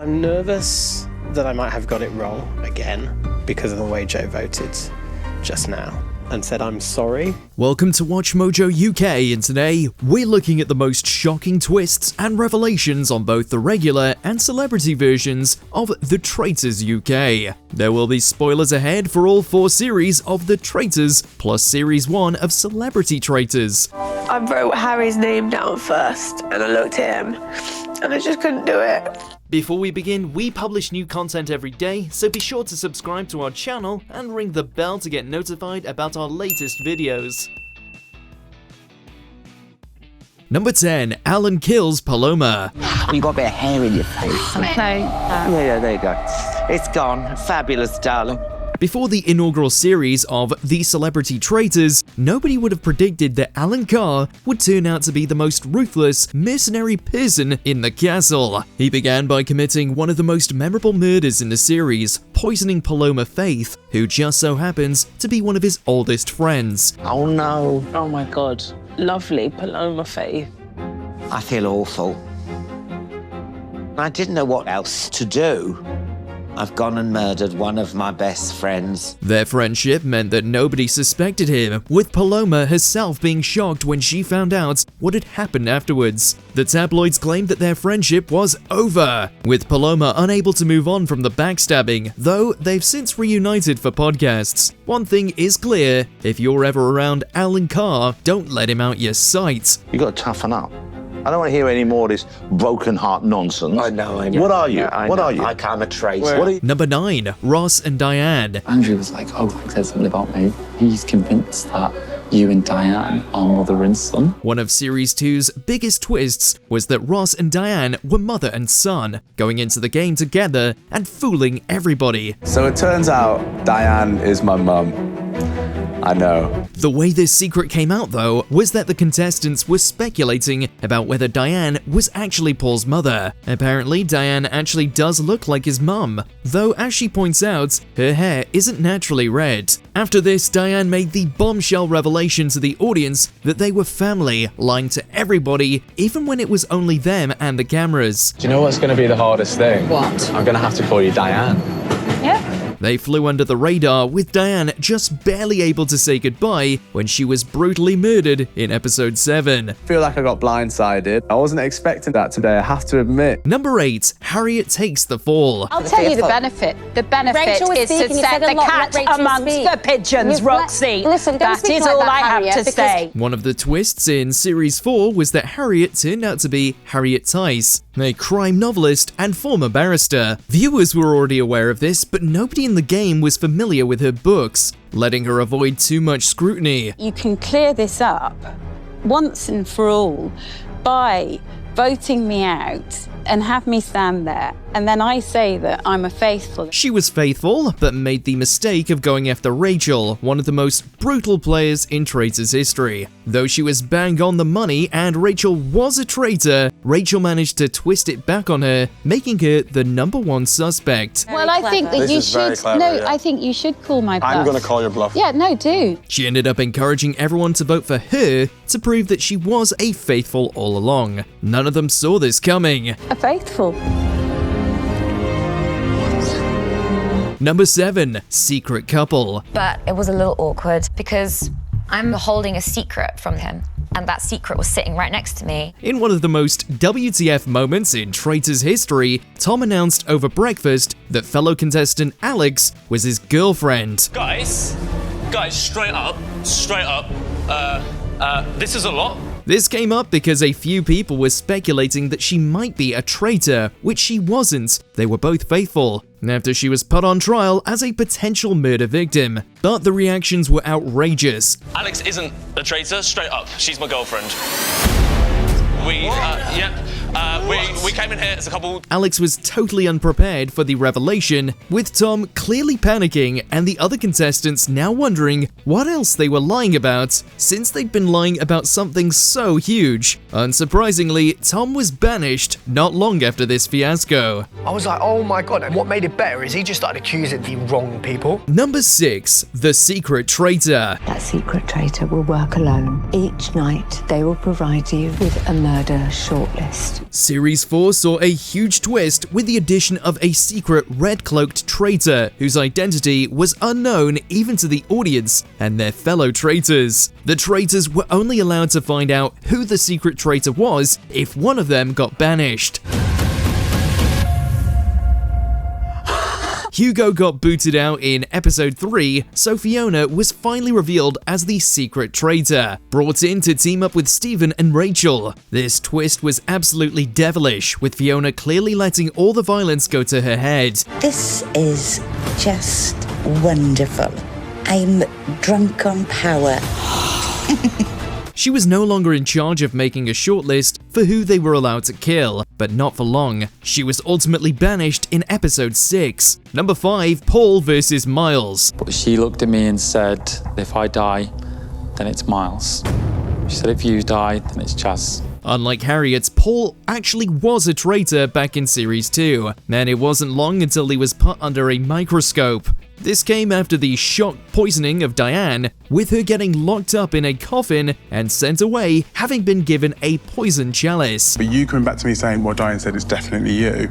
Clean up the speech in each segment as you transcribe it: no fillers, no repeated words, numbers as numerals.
I'm nervous that I might have got it wrong again because of the way Joe voted just now and said I'm sorry. Welcome to WatchMojo UK, and today we're looking at the most shocking twists and revelations on both the regular and celebrity versions of the Traitors UK. There will be spoilers ahead for all 4 series of the Traitors, plus Series 1 of Celebrity Traitors. I wrote Harry's name down first and I looked at him and I just couldn't do it. Before we begin, we publish new content every day, so be sure to subscribe to our channel and ring the bell to get notified about our latest videos. Number 10. Alan kills Paloma. You got a bit of hair in your face. Okay. Yeah, there you go. It's gone. Fabulous, darling. Before the inaugural series of The Celebrity Traitors, nobody would have predicted that Alan Carr would turn out to be the most ruthless, mercenary person in the castle. He began by committing one of the most memorable murders in the series, poisoning Paloma Faith, who just so happens to be one of his oldest friends. Oh no. Oh my God. Lovely Paloma Faith. I feel awful. I didn't know what else to do. I've gone and murdered one of my best friends. Their friendship meant that nobody suspected him, with Paloma herself being shocked when she found out what had happened afterwards. The tabloids claimed that their friendship was over, with Paloma unable to move on from the backstabbing, though they've since reunited for podcasts. One thing is clear, if you're ever around Alan Carr, don't let him out your sight. You got to toughen up. I don't want to hear any more of this broken heart nonsense. I know. What are you? Yeah, what are you? I'm a traitor. Number 9. Ross and Diane. Andrew was like, oh, he said something about me. He's convinced that you and Diane are mother and son. One of Series 2's biggest twists was that Ross and Diane were mother and son, going into the game together and fooling everybody. So it turns out Diane is my mum. I know. The way this secret came out, though, was that the contestants were speculating about whether Diane was actually Paul's mother. Apparently, Diane actually does look like his mum, though as she points out, her hair isn't naturally red. After this, Diane made the bombshell revelation to the audience that they were family, lying to everybody, even when it was only them and the cameras. Do you know what's going to be the hardest thing? What? I'm going to have to call you Diane. Yeah. They flew under the radar, with Diane just barely able to say goodbye when she was brutally murdered in episode 7. I feel like I got blindsided. I wasn't expecting that today, I have to admit. Number 8. Harriet takes the fall. I'll tell you the benefit. The benefit is to set the cat amongst the pigeons, Roxy. Listen, that is all I have to say. One of the twists in Series 4 was that Harriet turned out to be Harriet Tice, a crime novelist and former barrister. Viewers were already aware of this, but nobody in the game was familiar with her books, letting her avoid too much scrutiny. You can clear this up once and for all by voting me out and have me stand there, and then I say that I'm a faithful. She was faithful, but made the mistake of going after Rachel, one of the most brutal players in Traitors history. Though she was bang on the money and Rachel was a traitor, Rachel managed to twist it back on her, making her the number 1 suspect. Well, I think that you should. I think you should call my bluff. I'm going to call your bluff. Yeah, no, do. She ended up encouraging everyone to vote for her to prove that she was a faithful all along. None of them saw this coming. A faithful. Number 7. Secret couple. But it was a little awkward because I'm holding a secret from him, and that secret was sitting right next to me. In one of the most WTF moments in Traitors history, Tom announced over breakfast that fellow contestant Alex was his girlfriend. Guys, straight up, this is a lot. This came up because a few people were speculating that she might be a traitor, which she wasn't. They were both faithful, after she was put on trial as a potential murder victim. But the reactions were outrageous. Alex isn't a traitor, straight up. She's my girlfriend. We came in here as a couple. Alex was totally unprepared for the revelation, with Tom clearly panicking and the other contestants now wondering what else they were lying about, since they'd been lying about something so huge. Unsurprisingly, Tom was banished not long after this fiasco. I was like, oh my God, and what made it better is he just started accusing the wrong people. Number 6. The Secret Traitor. That secret traitor will work alone. Each night, they will provide you with a murder shortlist. Series 4 saw a huge twist with the addition of a secret red-cloaked traitor whose identity was unknown even to the audience and their fellow traitors. The traitors were only allowed to find out who the secret traitor was if one of them got banished. Hugo got booted out in episode 3, so Fiona was finally revealed as the secret traitor, brought in to team up with Stephen and Rachel. This twist was absolutely devilish, with Fiona clearly letting all the violence go to her head. This is just wonderful. I'm drunk on power. She was no longer in charge of making a shortlist for who they were allowed to kill, but not for long. She was ultimately banished in episode 6. Number 5, Paul versus Miles. But she looked at me and said, if I die, then it's Miles. She said, if you die, then it's Chaz. Unlike Harriet, Paul actually was a traitor back in Series 2, and it wasn't long until he was put under a microscope. This came after the shock poisoning of Diane, with her getting locked up in a coffin and sent away, having been given a poison chalice. But you coming back to me saying, well, Diane said it's definitely you,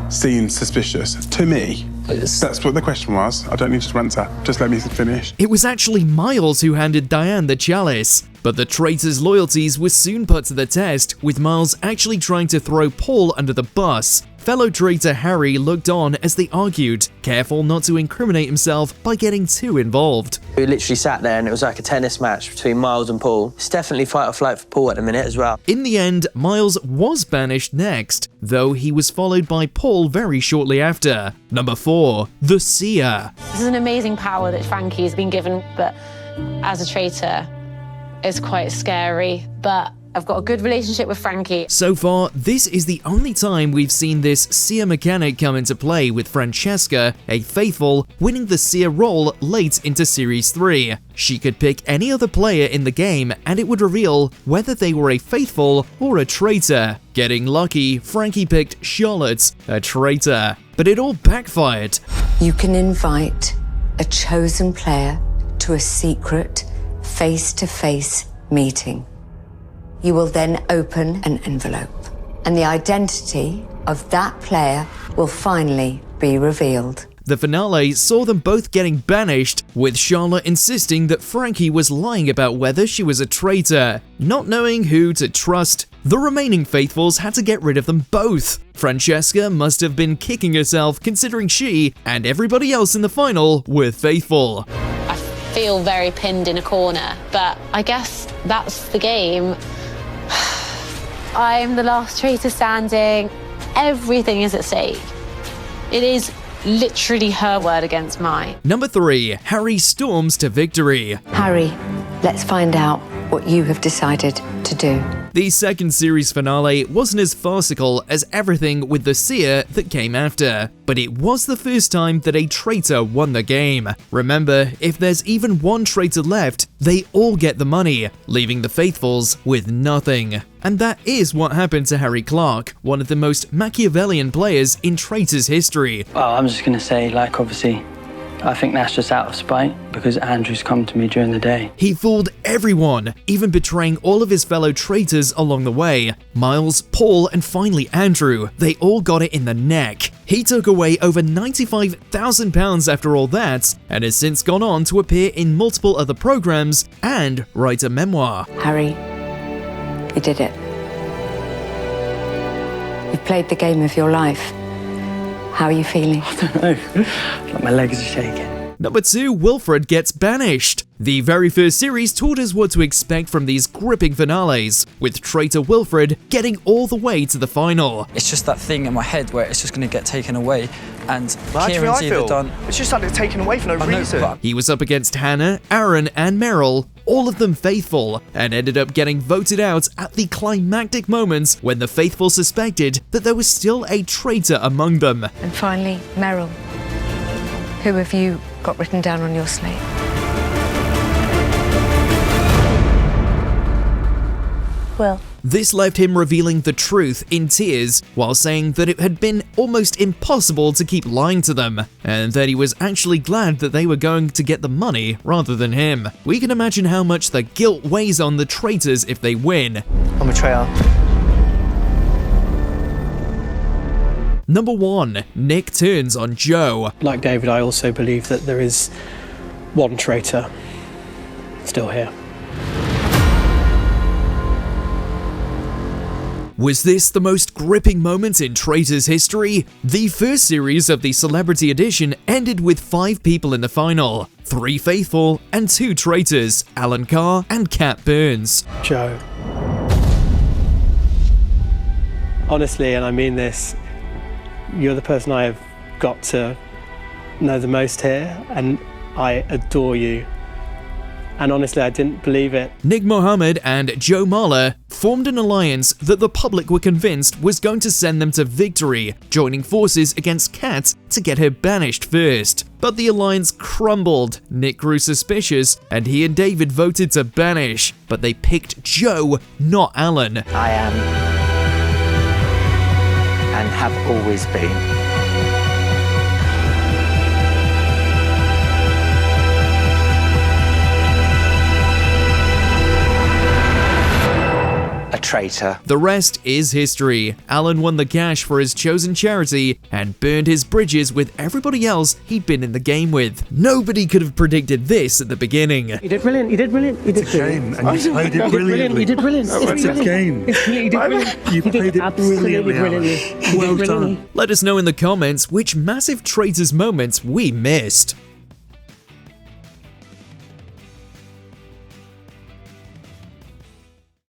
seems suspicious to me. That's what the question was. I don't need to answer. Just let me finish. It was actually Miles who handed Diane the chalice, but the traitor's loyalties were soon put to the test, with Miles actually trying to throw Paul under the bus. Fellow traitor Harry looked on as they argued, careful not to incriminate himself by getting too involved. We literally sat there and it was like a tennis match between Miles and Paul. It's definitely fight or flight for Paul at the minute as well. In the end, Miles was banished next, though he was followed by Paul very shortly after. Number 4, the Seer. This is an amazing power that Frankie's been given, but as a traitor, it's quite scary, but I've got a good relationship with Frankie. So far, this is the only time we've seen this Seer mechanic come into play, with Francesca, a faithful, winning the Seer role late into Series 3. She could pick any other player in the game and it would reveal whether they were a faithful or a traitor. Getting lucky, Frankie picked Charlotte, a traitor. But it all backfired. You can invite a chosen player to a secret, face-to-face meeting. You will then open an envelope, and the identity of that player will finally be revealed. The finale saw them both getting banished, with Charlotte insisting that Frankie was lying about whether she was a traitor. Not knowing who to trust, the remaining faithfuls had to get rid of them both. Francesca must have been kicking herself considering she and everybody else in the final were faithful. I feel very pinned in a corner, but I guess that's the game. I'm the last traitor standing. Everything is at stake. It is literally her word against mine. Number 3, Harry storms to victory. Harry, let's find out what you have decided to do. The second series finale wasn't as farcical as everything with the Seer that came after, but it was the first time that a traitor won the game. Remember, if there's even one traitor left, they all get the money, leaving the faithfuls with nothing. And that is what happened to Harry Clark, one of the most Machiavellian players in Traitors history. Well, I'm just going to say, like, obviously, I think that's just out of spite, because Andrew's come to me during the day. He fooled everyone, even betraying all of his fellow traitors along the way. Miles, Paul, and finally Andrew, they all got it in the neck. He took away over £95,000 after all that, and has since gone on to appear in multiple other programs and write a memoir. Harry, you did it. You've played the game of your life. How are you feeling? I don't know. Like my legs are shaking. Number 2, Wilfred gets banished. The very first series taught us what to expect from these gripping finales, with traitor Wilfred getting all the way to the final. It's just that thing in my head where it's just going to get taken away, and Kieran's either done... It's just like it's taken away for no reason. He was up against Hannah, Aaron, and Meryl, all of them faithful, and ended up getting voted out at the climactic moments when the faithful suspected that there was still a traitor among them. And finally, Meryl. Who have you got written down on your slate? Will. This left him revealing the truth in tears, while saying that it had been almost impossible to keep lying to them, and that he was actually glad that they were going to get the money rather than him. We can imagine how much the guilt weighs on the traitors if they win. I'm a traitor. Number 1. Nick turns on Joe. Like David, I also believe that there is one traitor still here. Was this the most gripping moment in Traitors history? The first series of the Celebrity Edition ended with 5 people in the final. 3 faithful and 2 traitors, Alan Carr and Kat Burns. Joe. Honestly, and I mean this, you're the person I have got to know the most here, and I adore you. And honestly, I didn't believe it. Nick Mohammed and Joe Marler formed an alliance that the public were convinced was going to send them to victory, joining forces against Kat to get her banished first. But the alliance crumbled, Nick grew suspicious, and he and David voted to banish. But they picked Joe, not Alan. I am, and have always been, a traitor. The rest is history. Alan won the cash for his chosen charity and burned his bridges with everybody else he'd been in the game with. Nobody could have predicted this at the beginning. You did brilliant, you did brilliant, you did brilliant. And you played it brilliantly. You did brilliant. It's a game. You did brilliant. You played it brilliantly. Well done. Let us know in the comments which massive Traitors moments we missed.